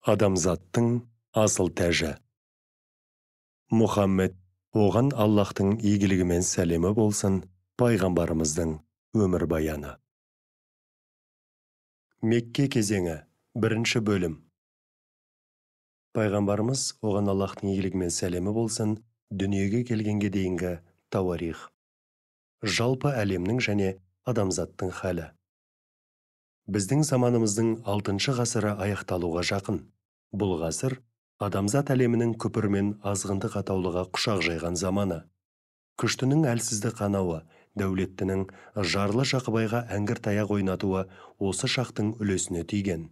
Адамзаттың асыл тәжі. Мұхаммед, оған Аллахтың игілігімен сәлемі болсын, пайғамбарымыздың өмірбаяны. Мекке кезеңі, 1 бөлім. Пайғамбарымыз, оған Аллахтың игілігімен сәлемі болсын, дүниеге келгенге дейінгі тауарих. Жалпы әлемнің және адамзаттың халі. Біздің заманымыздың 6 ғасыры аяқталуға жақын. Бұл ғасыр адамзат әлемінің күпір мен азғындық атаулыға құшақ жайған заманы. Күштінің әлсізді қанауы, дәулеттінің жарлы Жақыбайға әңгір таяқ ойнатуы осы шақтың үлесіне тиген.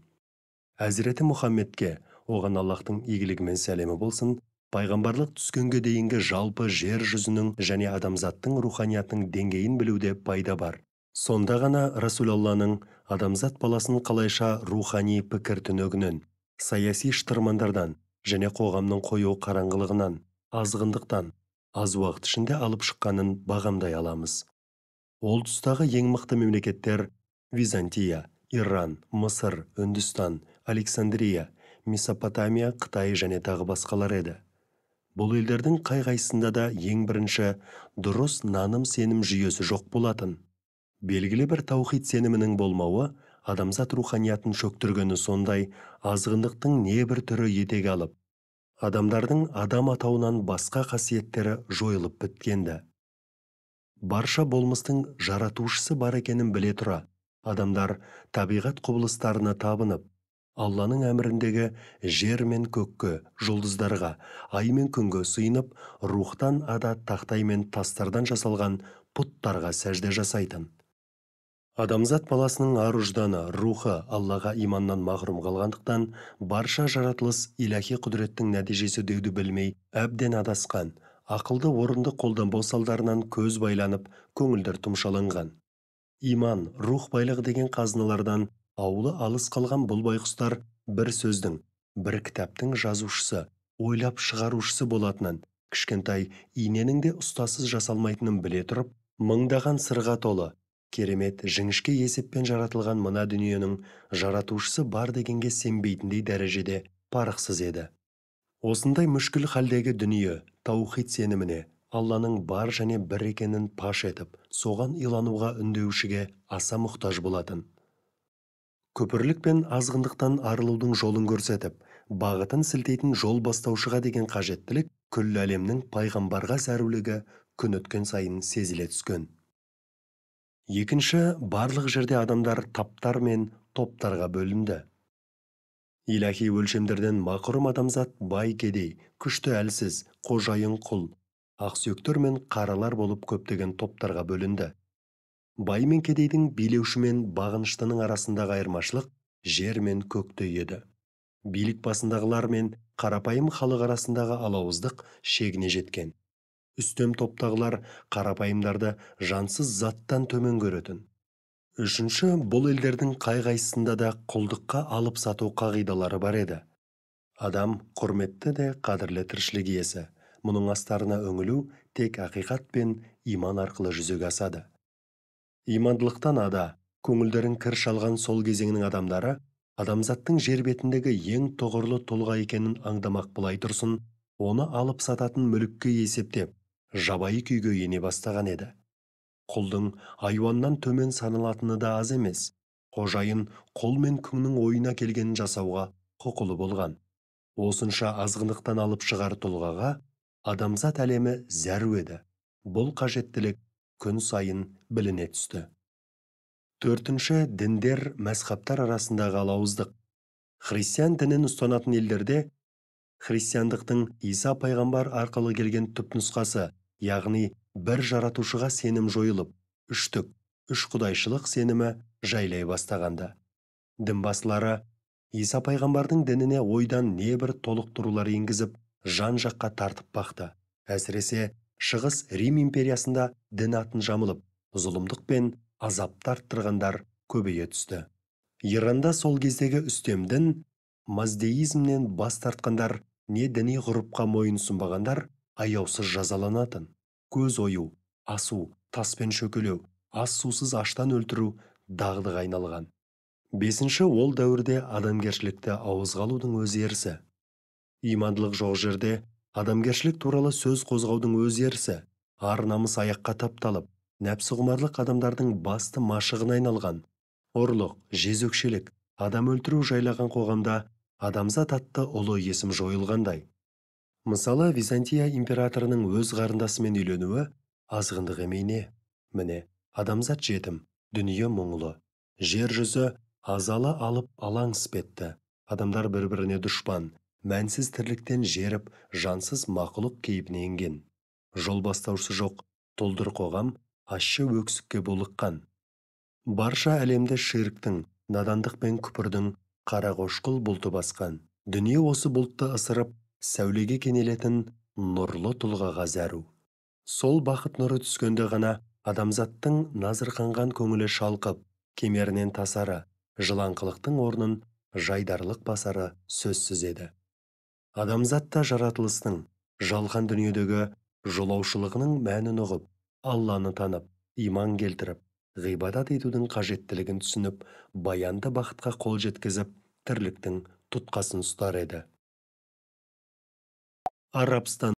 Әзіреті Мұхаммедке, оған Аллахтың игілігімен сәлемі болсын, пайғамбарлық түскенге дейінгі жалпы жер жүзінің және адамзаттың руханиятының деңгейін білуде пайда бар. Сонда ғана Расулалланың адамзат баласын қалайша рухани пікір түнегінен, саяси штырмандардан және қоғамның қою қараңғылығынан, азғындықтан, аз уақыт ішінде алып шыққанын бағамдай аламыз. Ол тұстағы ең мықты мемлекеттер Византия, Иран, Мысыр, Үндістан, Александрия, Месопотамия, Қытай және тағы басқалар еді. Бұл елдердің қай-қайсында да ең бірінші дұрыс наным-сенім жүйесі жоқ болатын. Белгілі бір таухид сенімінің болмауы адамзат руханиятын шөктіргені сондай, азғындықтың небір түрі етек алып, адамдардың адам атауынан басқа қасиеттері жойылып біткенді. Барша болмыстың жаратушысы бар екенін біле тұра, адамдар табиғат құбылыстарына табынып, Алланың әміріндегі жер мен көкке, жұлдыздарға, ай мен күнге сыйынып, рухтан ада тақтай мен тастардан жасалған пұттарға сәжде жасайтын. Адамзат баласының ар-ұжданы, рухы Аллаға иманнан мағрұм қалғандықтан, барша жаратылыс илахи құдіреттің нәтижесі деуді білмей, әбден адасқан, ақылды орынды қолданбау салдарынан көз байланып, көңілдер тұмшаланған. Иман, рух байлығы деген қазыналардан аулы алыс қалған бұл байқұстар бір сөздің, бір кітаптың жазушысы, ойлап шығарушысы болатынын, кішкентай иненің де ұстасыз жасалмайтынын біле тұрып, мыңдаған сырға толы, керемет жіңішке есеппен жаратылған мына дүниенің жаратушысы бар дегенге сенбейтіндей дәрежеде парықсыз еді. Осындай мүшкіл халдегі дүние таухид сеніміне, Алланың бар және бір екенін паш етіп, соған илануға үндеушіге аса мұқтаж болатын. Көпірлік пен азғындықтан арылудың жолын көрсетіп, бағытын сілтейтін жол бастаушыға деген қажеттілік күллі әлемнің пайғамбарға зәрулігі күн өткен сайын сезіле түскен. Екінші, барлық жерде адамдар таптар мен топтарға бөлінді. Илахи өлшемдерден мақұрым адамзат бай-кедей, күшті әлсіз, қожайын құл, ақсүйектер мен қаралар болып көптеген топтарға бөлінді. Бай мен кедейдің билеуші мен бағыныштының арасындағы айырмашылық жер мен көкті еді. Билік басындағылар мен қарапайым халық арасындағы алауыздық шегіне жеткен. Үстем топтағылар қарапайымдарды жансыз заттан төмен көретін. Үшінші, бұл елдердің қай-қайсысында да құлдыққа алып сату қағидалары бар еді. Адам құрметті де қадірлі тіршілік иесі. Мұның астарына үңілу тек ақиқат пен иман арқылы жүзеге асады. Имандылықтан ада, көңілдерін кір шалған сол кезеңнің адамдары, адамзаттың жер бетіндегі ең тұғырлы тұлға екенін аңдамақ былай тұрсын, оны алып сататын мүлікке есептеп, жабайы күйге ене бастаған еді. Құлдың айуаннан төмен саналатыны да аз емес. Қожайын құл мен күңнің ойына келгенін жасауға құқылы болған. Осынша азғындықтан алып шығар тұлғаға адамзат әлемі зәру еді. Бұл қажеттілік күн сайын біліне түсті. Төртінші, діндер мәзһаптар арасындағы алауыздық. Христиан дінін ұстанатын елдерде христиандықтың Иса пайғамбар арқылы келген түпнұсқасы, яғни бір жаратушыға сенім жойылып, үштік, үш құдайшылық сенімі жайлай бастағанда. Дінбасылары Иса пайғамбардың дініне ойдан небір толықтырулар енгізіп, жан-жаққа тартып бақты. Әсіресе Шығыс Рим империясында дін атын жамылып, зұлымдық пен азапты арттырғандар көбейе түсті. Иранда сол кездегі үстем дін, маздеизмнен бас тартқандар не діни ғұрыпқа мойынсұнбағандар аяусыз жазаланатын. Көз ою, асу, таспен шөкелеу, ас сусыз аштан өлтіру дағдыға айналған. Бесінші, ол дәуірде адамгершілікті ауызға алудың өз ерсі. Имандылық жоқ жерде адамгершілік туралы сөз қозғаудың өз ерсі. Ар намыс аяққа тапталып, нәпсі құмарлық адамдардың басты машығына айналған. Ұрлық, жезөкшелік, адам өлтіру жайлаған қоғамда адамзат атты ұлы есім жойылғандай. Мысалы, Византия императорының өз қарындасымен үйленуі азғындық емей не? Міне, адамзат жетім, дүние мұңлы. Жер жүзі азалы алып алаң іспетті. Адамдар бір-біріне дұшпан, мәнсіз тірліктен жеріп, жансыз мақұлық кейпіне енген. Жол бастаушысы жоқ, тұлдыр қоғам ащы өксікке булыққан. Барша әлемді ширктің, надандық пен күпірдің қара қошқыл бұлты басқан. Дүние осы бұлтты ысырып, сәулеге кенелетін нұрлы тұлғаға зәру. Сол бақыт нұры түскенде ғана адамзаттың назырқанған көңілі шалқып, кемерінен тасары, жыланқылықтың орнын жайдарлық басары сөзсіз еді. Адамзатта жаратылыстың, жалған дүниедегі жолаушылығының мәнін ұғып, Алланы танып, иман келтіріп, ғибадат етудің қажеттілігін түсініп, баянды бақытқа қол жеткізіп, тірліктің тұтқасын ұстар еді. Арабстан